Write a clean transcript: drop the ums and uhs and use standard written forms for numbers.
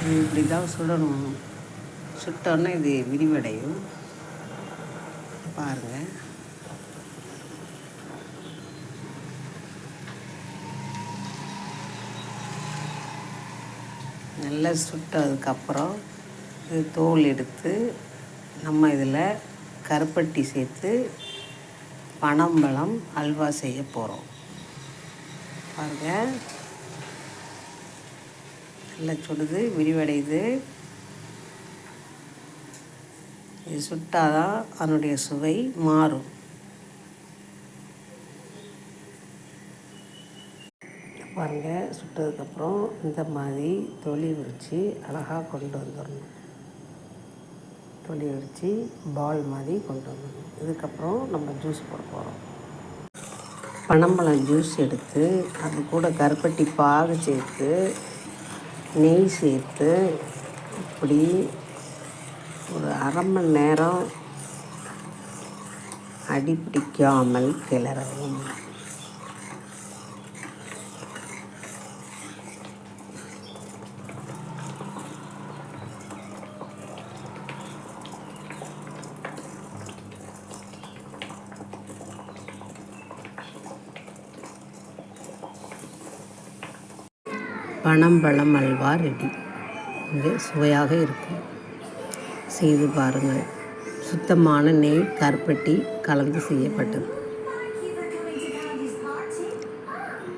இது இப்படி தான் சுடணும். சுட்டோன்னே இது விரிவடையும். பாருங்கள். நல்லா சுட்டதுக்கப்புறம் இது தோல் எடுத்து நம்ம இதில் கருப்பட்டி சேர்த்து பனம்பழம் அல்வா செய்ய போகிறோம். பாருங்கள், நல்லா சுடுது, விரிவடையுது. இது சுட்டாதான் அதனுடைய சுவை மாறும். பாருங்கள், சுட்டதுக்கப்புறம் இந்த மாதிரி தொலி உரித்து அழகாக கொண்டு வந்துடணும். தொலி உரித்து பால் மாதிரி கொண்டு வந்துடணும். இதுக்கப்புறம் நம்ம ஜூஸ் போட போகிறோம். பனம்பழம் ஜூஸ் எடுத்து அது கூட கருப்பட்டி பாகு சேர்த்து நெய் சேர்த்து இப்படி ஒரு அரை மணி நேரம் அடி பிடிக்காமல் கிளறவும். பனம்பழம் அல்வா ரெடி. இது சுவையாக இருக்கும். செய்து பாருங்கள். சுத்தமான நெய் கருப்பட்டி கலந்து செய்யப்பட்டது.